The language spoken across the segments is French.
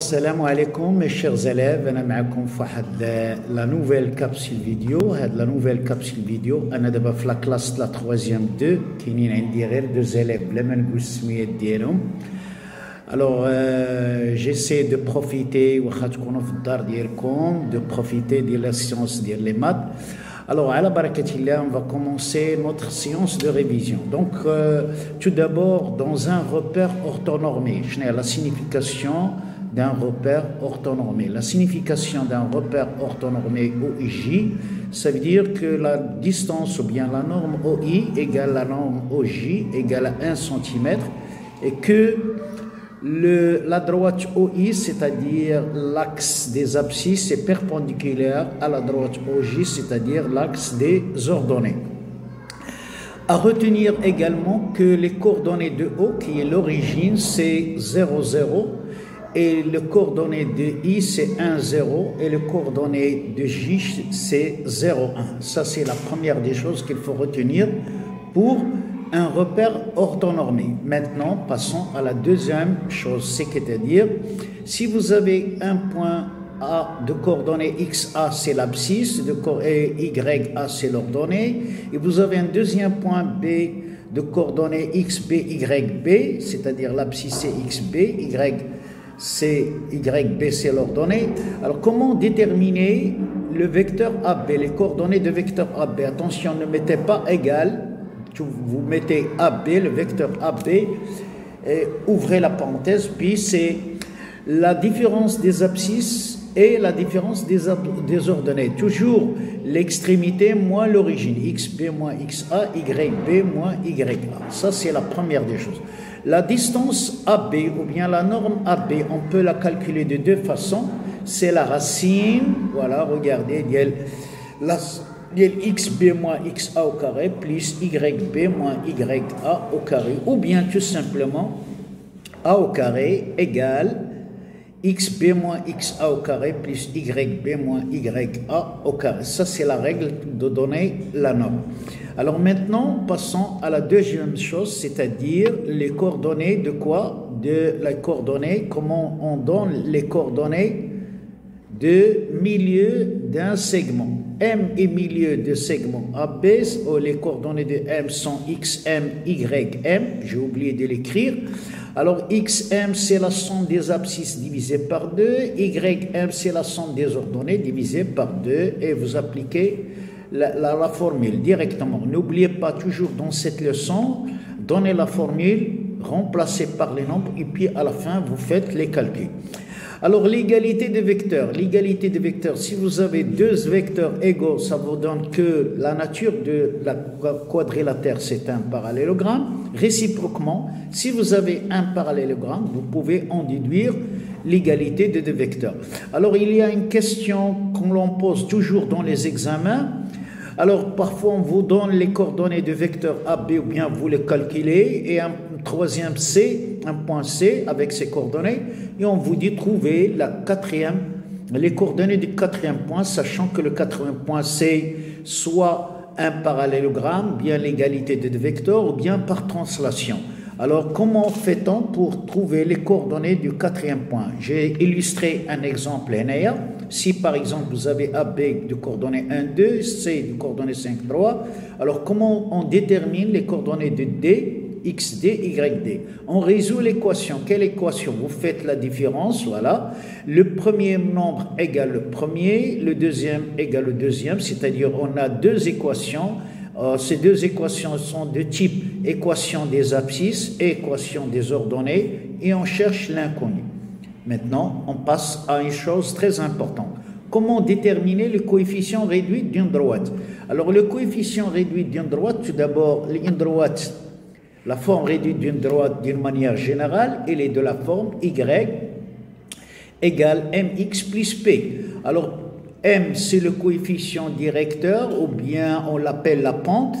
السلام عليكم mes chers élèves. أنا معكم في واحد لا نوفيل كابسول فيديو. هاد لا نوفيل كابسول فيديو أنا دابا في لا كلاس لا 3e 2 كاينين عندي غير 2 زيليف بلا ما نقول السميات ديالهم. Alors j'essaie de profiter واخا تكونوا في الدار ديالكم de profiter de la science ديال les maths. Alors, à la barakatilla, on va commencer notre séance de révision. Donc, tout d'abord, dans un repère orthonormé, je n'ai la signification d'un repère orthonormé. La signification d'un repère orthonormé OIJ, ça veut dire que la distance ou bien la norme OI égale la norme OJ égale à 1 cm et que la droite OI, c'est-à-dire l'axe des abscisses, est perpendiculaire à la droite OJ, c'est-à-dire l'axe des ordonnées. À retenir également que les coordonnées de O, qui est l'origine, c'est 0, 0, et le coordonnées de I, c'est 1, 0, et le coordonnées de J, c'est 0, 1. Ça, c'est la première des choses qu'il faut retenir pour un repère orthonormé. Maintenant, passons à la deuxième chose, c'est-à-dire, si vous avez un point A de coordonnées XA, c'est l'abscisse, et YA, c'est l'ordonnée, et vous avez un deuxième point B de coordonnées XB, YB, c'est-à-dire l'abscisse c'est XB, YB, c'est l'ordonnée. Alors, comment déterminer le vecteur AB, les coordonnées de vecteur AB? Attention, ne mettez pas égal. Vous mettez AB, le vecteur AB, et ouvrez la parenthèse, puis c'est la différence des abscisses et la différence des ordonnées. Toujours l'extrémité moins l'origine, XB moins XA, YB moins YA. Ça, c'est la première des choses. La distance AB, ou bien la norme AB, on peut la calculer de deux façons. C'est la racine, voilà, regardez, il y a xb moins xa au carré plus yb moins ya au carré, ou bien tout simplement a au carré égale xb moins xa au carré plus yb moins ya au carré. Ça, c'est la règle de donner la norme. Alors maintenant, passons à la deuxième chose, c'est-à-dire les coordonnées de quoi? De la coordonnée, comment on donne les coordonnées de milieu d'un segment. M est milieu de segment AB, les coordonnées de M sont XM, YM, j'ai oublié de l'écrire. Alors XM, c'est la somme des abscisses divisée par 2, YM, c'est la somme des ordonnées divisée par 2, et vous appliquez la formule directement. N'oubliez pas toujours dans cette leçon, donnez la formule, remplacez par les nombres, et puis à la fin, vous faites les calculs. Alors, l'égalité de vecteurs. L'égalité de vecteurs, si vous avez deux vecteurs égaux, ça vous donne que la nature de la quadrilatère, c'est un parallélogramme. Réciproquement, si vous avez un parallélogramme, vous pouvez en déduire l'égalité de deux vecteurs. Alors, il y a une question qu'on l'on pose toujours dans les examens. Alors, parfois, on vous donne les coordonnées de vecteur AB ou bien vous les calculez, et un troisième C, un point C avec ses coordonnées, et on vous dit trouver les coordonnées du quatrième point, sachant que le quatrième point c'est soit un parallélogramme, bien l'égalité de deux vecteurs, ou bien par translation. Alors, comment fait-on pour trouver les coordonnées du quatrième point? J'ai illustré un exemple NR. Si par exemple vous avez AB de coordonnées 1, 2, C de coordonnées 5, 3, alors comment on détermine les coordonnées de D, XD, YD? On résout l'équation. Quelle équation? Vous faites la différence, voilà. Le premier nombre égale le premier, le deuxième égale le deuxième, c'est-à-dire on a deux équations. Ces deux équations sont de type équation des abscisses et équation des ordonnées, et on cherche l'inconnu. Maintenant, on passe à une chose très importante. Comment déterminer le coefficient réduit d'une droite? Alors, le coefficient réduit d'une droite, tout d'abord, une droite, la forme réduite d'une droite d'une manière générale, elle est de la forme y égale mx plus p. Alors, m, c'est le coefficient directeur, ou bien on l'appelle la pente,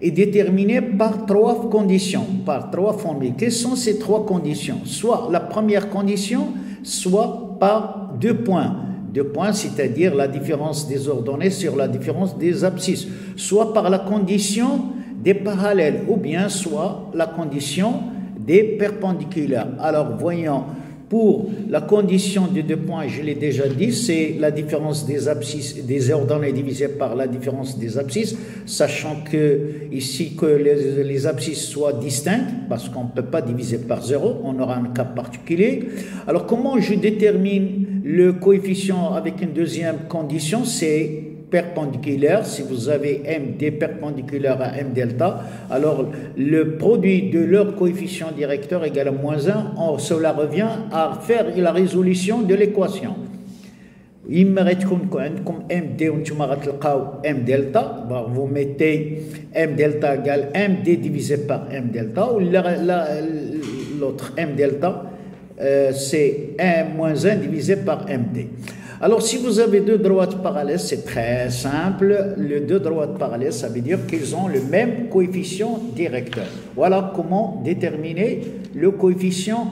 est déterminé par trois conditions, par trois formules. Quelles sont ces trois conditions? Soit la première condition, soit par 2 points. 2 points, c'est-à-dire la différence des ordonnées sur la différence des abscisses. Soit par la condition des parallèles, ou bien soit la condition des perpendiculaires. Alors, voyons Pour la condition des 2 points, je l'ai déjà dit, c'est la différence des abscisses, des ordonnées divisées par la différence des abscisses, sachant que ici que les abscisses soient distinctes, parce qu'on ne peut pas diviser par 0, on aura un cas particulier. Alors comment je détermine le coefficient avec une deuxième condition? C'est perpendiculaire. Si vous avez MD perpendiculaire à M delta, alors le produit de leur coefficient directeur égale à moins 1, cela revient à faire la résolution de l'équation. إما غتكون عندكم MD وانتم غتلقاو M delta, vous mettez M delta égale MD divisé par M delta, ou l'autre M delta c'est 1 moins 1 divisé par MD. Alors, si vous avez 2 droites parallèles, c'est très simple. Les 2 droites parallèles, ça veut dire qu'ils ont le même coefficient directeur. Voilà comment déterminer le coefficient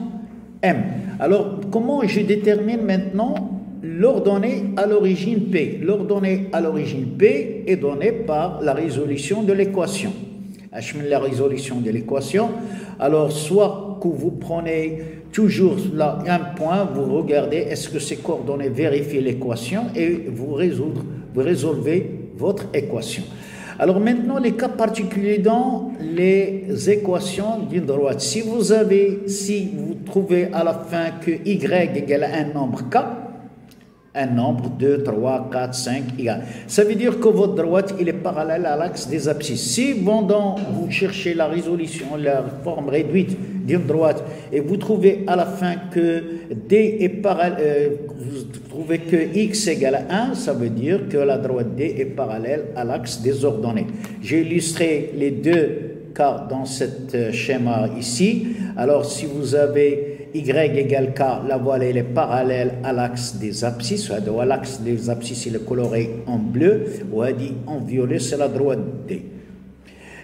M. Alors, comment je détermine maintenant l'ordonnée à l'origine P? L'ordonnée à l'origine P est donnée par la résolution de l'équation. La résolution de l'équation. Alors, soit que vous prenez toujours là un point, vous regardez est-ce que ces coordonnées vérifient l'équation et vous résolvez votre équation. Alors maintenant, les cas particuliers dans les équations d'une droite. Si vous trouvez à la fin que y égale à un nombre k, un nombre 2, 3, 4, 5, égal. Ça veut dire que votre droite, il est parallèle à l'axe des abscisses. Si pendant vous cherchez la résolution, la forme réduite d'une droite, et vous trouvez à la fin que D est parallèle, vous trouvez que X égale à 1, ça veut dire que la droite D est parallèle à l'axe des ordonnées. J'ai illustré les 2 cas dans ce schéma ici. Alors, si vous avez Y égale K, la voile elle est parallèle à l'axe des abscisses. L'axe des abscisses il est coloré en bleu, ou en violet, c'est la droite D.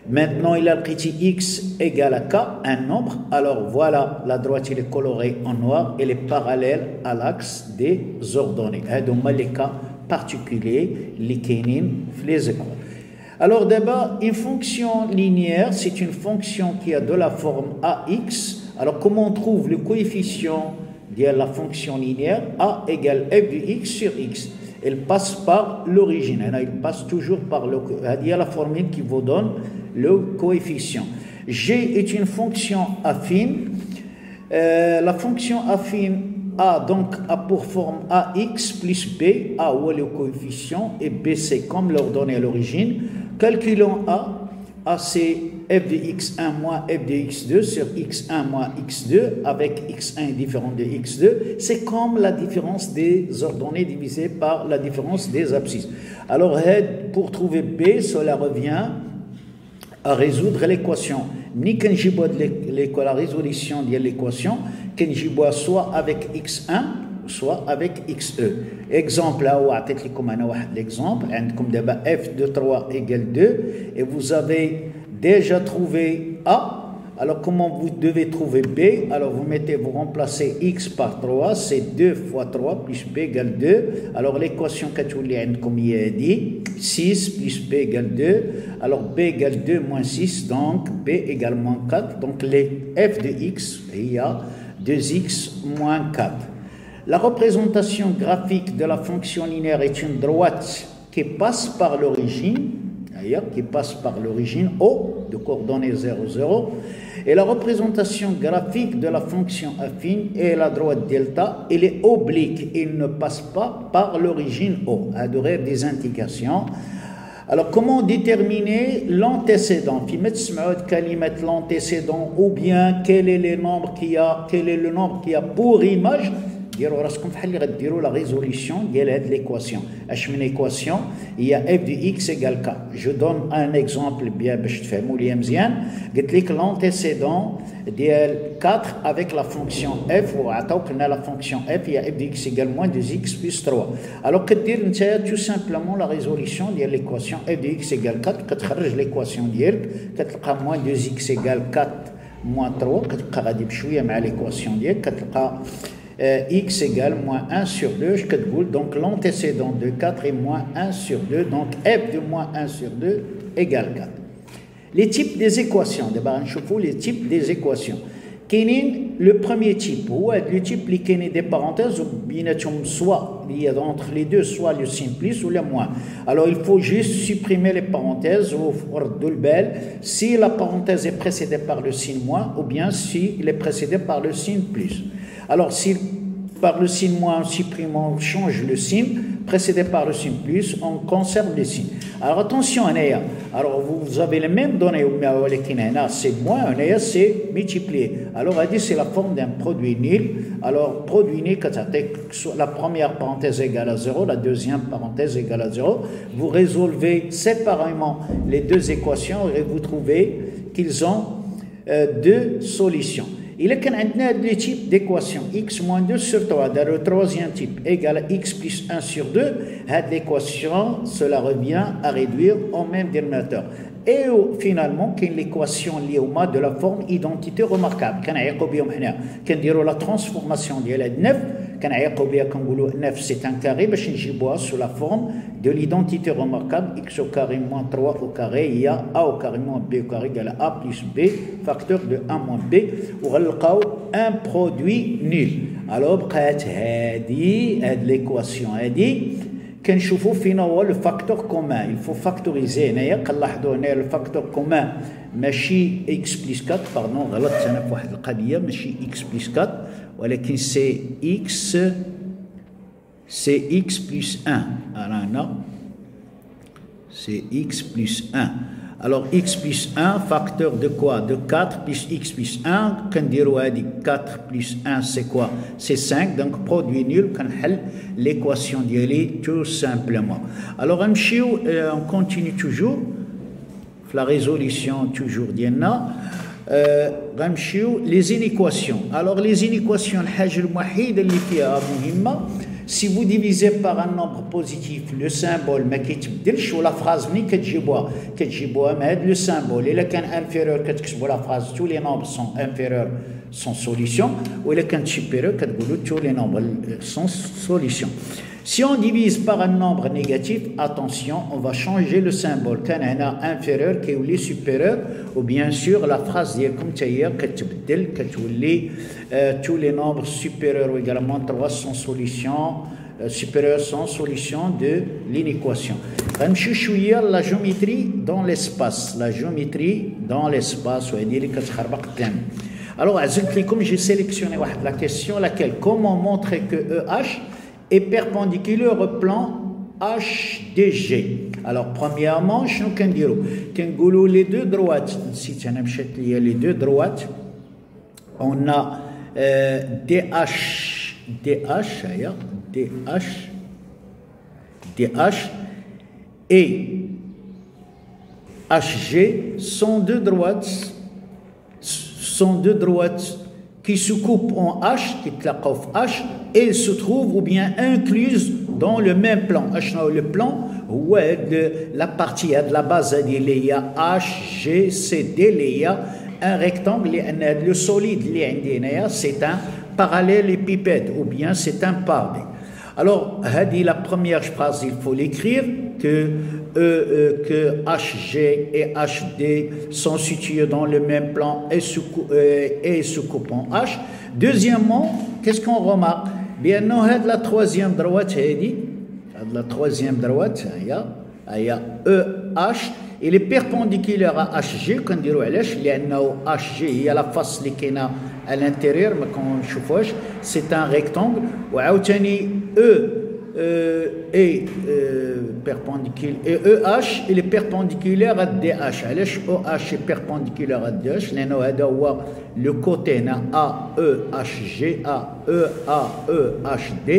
Maintenant, il a écrit X égale à K, un nombre. Alors voilà, la droite elle est colorée en noir, elle est parallèle à l'axe des ordonnées. Donc, les cas particuliers, les kénines, les écoles. Alors d'abord, une fonction linéaire, c'est une fonction qui a de la forme AX. Alors, comment on trouve le coefficient de la fonction linéaire? A égale f de x sur x. Elle passe par l'origine. Il passe toujours par la formule qui vous donne le coefficient. G est une fonction affine. La fonction affine A donc a pour forme AX plus B. A ou le coefficient et B c'est comme l'ordonnée à l'origine. Calculons A. A c'est f de x1 moins f de x2 sur x1 moins x2 avec x1 différent de x2. C'est comme la différence des ordonnées divisée par la différence des abscisses. Alors, pour trouver B, cela revient à résoudre l'équation. Ni quand j'y vois la résolution de l'équation, quand j'y vois soit avec x1, soit avec xe. Exemple, l'exemple, f de 3 égale 2, et vous avez déjà trouvé A. Alors, comment vous devez trouver B? Alors, vous remplacez x par 3, c'est 2 fois 3 plus B égale 2. Alors, l'équation comme il est dit, 6 plus B égale 2. Alors, B égale 2 moins 6, donc B égale moins 4. Donc, les f de x, il y a 2x moins 4. La représentation graphique de la fonction linéaire est une droite qui passe par l'origine, O de coordonnées 0, 0. Et la représentation graphique de la fonction affine est la droite delta, elle est oblique, il ne passe pas par l'origine O. Adorer des indications. Alors, comment déterminer l'antécédent? L'antécédent, ou bien quel est le nombre qui a pour image? La résolution de l'équation. Une équation, il y a f de x égale k. Je donne un exemple bien pour que l'antécédent de 4 avec la fonction f, ou la fonction f, il y a f de x égale moins 2x plus 3. Alors, que dire tout simplement la résolution de l'équation f de x égale 4, que tu l'équation de moins 2x égale 4 moins 3, que tu as l'équation de x égale moins 1 sur 2, donc l'antécédent de 4 est moins 1 sur 2, donc f de moins 1 sur 2 égale 4. Les types des équations, d'abord on les types des équations. كاينين le premier type هو le type اللي كاينين des parenthèses وبيناتهم soit il y a entre les deux soit le signe plus ou le moins. Alors il faut juste supprimer les parenthèses ou ردوا البال si la parenthèse est précédée par le signe moins ou bien si il est précédé par le signe plus. Alors si par le signe moins on supprime, on change le signe, précédé par le signe plus, on conserve les signes. Alors attention, alors vous avez les mêmes données, c'est moins, c'est multiplié. Alors c'est la forme d'un produit nul. Alors produit nul, la première parenthèse égale à 0, la deuxième parenthèse égale à 0. Vous résolvez séparément les deux équations et vous trouvez qu'ils ont deux solutions. Il y a deux types d'équations. X moins 2 sur 3, dans le troisième type, égale à x plus 1 sur 2. Cette équation, cela revient à réduire au même dénominateur. Et finalement, il y a l'équation liée au mode de la forme identité remarquable. Quand on la transformation de 9, quand 9 c'est un carré, on sous la forme de l'identité remarquable x au carré moins 3 au carré, il y a a au carré moins b au carré égale à a plus b, facteur de 1 moins b, ou un produit nul. Alors, l'équation a dit كنشوفوا فين هو لو فاكتور كومان il faut factoriser هنايا كنلاحظوا هنا لو فاكتور كومان ماشي x بلس 4 باردون غلطت انا في واحد القضيه ماشي x بلس 4 ولكن سي x بلس 1 رانا c'est x plus 1. Alors x plus 1 facteur de quoi? De 4 plus x plus 1. Quand on dit 4 plus 1 c'est quoi? C'est 5. Donc produit nul quand l'équation d'Yeli tout simplement. Alors on continue toujours. La résolution toujours d'Yenna. Les inéquations. Alors les inéquations الحاجة الوحيدة اللي فيها مهمة si vous divisez par un nombre positif le symbole ما كيتبدلش ولا phrase منين كتجيبوها مع هذا le symbole الا كان inférieur كتكتبوا la phrase tous les nombres sont inférieurs sans solution ou الا كان supérieur كتقولوا tous les nombres sont solution. Si on divise par un nombre négatif, attention, on va changer le symbole. Quand on a inférieur qui est supérieur, ou bien sûr la phrase comme tous les nombres supérieurs ou également 3 sont solutions, supérieurs sont solutions de l'inéquation. La géométrie dans l'espace. La géométrie dans l'espace. Alors, comme j'ai sélectionné la question, laquelle, comment montrer que EH est perpendiculaire au plan HDG. Alors, premièrement, je vais les deux droites. Si il y a les deux droites, on a DH et HG sont deux droites qui se coupent en H, qui tlaqaw H, et se trouvent ou bien incluses dans le même plan. Le plan, la partie de la base, il y a H, G, C, D, il y a un rectangle, le solide, c'est un parallélépipède ou bien c'est un parallèle. Alors, la première phrase, il faut l'écrire que HG et HD sont situés dans le même plan et se coupent en H. Deuxièmement, qu'est-ce qu'on remarque? Bien, non, la troisième droite, il y a EH, il est perpendiculaire à HG, quand on dit HG, il y a la face qui est à l'intérieur, mais quand on chauffe, c'est un rectangle. Ou est perpendiculaire et EH il est perpendiculaire à DH. علاش OH est perpendiculaire à DH لأنه هذا هو le côté AEHG AEHD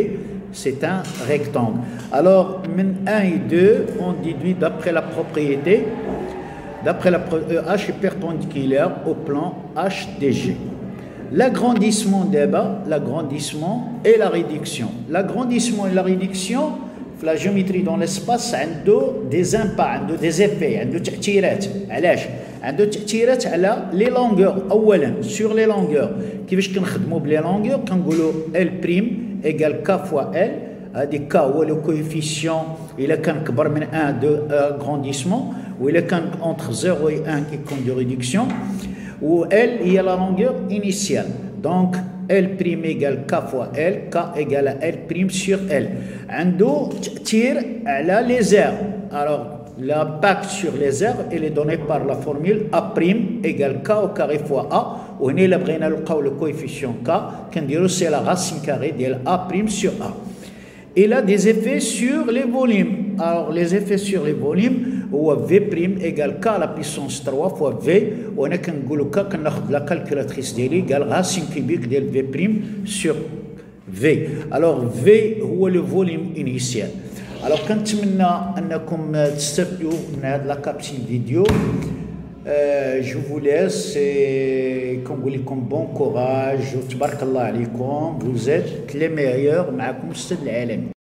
c'est un rectangle. Alors من 1 et 2 on déduit d'après la propriété EH est perpendiculaire au plan HDG. L'agrandissement d'Eba, l'agrandissement et la réduction. L'agrandissement et la réduction, la géométrie dans l'espace, a des impacts, des effets, a des تأثيرات. علاش؟ عنده تأثيرات على les longueurs. أولاً sur les longueurs. كيفاش كنخدموا بلي longueurs؟ كنقولوا L' égale K fois L. هذه K هو le coefficient إلا كان كبر من 1 de agrandissement ou إلا كان entre 0 et 1 qui compte de réduction. où L il y a la longueur initiale. Donc L' égale K fois L, K égale à L' sur L. عنده تأثير على les aires. Alors l'impact sur les aires il est donné par la formule A' égale K au carré fois A. وهنا إلا بغينا نلقاو le coefficient K كنديرو c'est la racine carrée ديال A' sur A. Il a des effets sur les volumes. Alors les effets sur les volumes هو V' égale K à la puissance 3 fois V. وهنا كنقولو K كناخد la calculatrice ديالي قال racine cubique ديال V' sur V. Alors V هو le volume initial. Alors كنتمنى انكم تستفدوا من هاد لا كابسول فيديو. Je vous laisse et كنقول لكم bon courage وتبارك الله عليكم. Vous êtes les meilleurs. معكم أستاذ العالمي.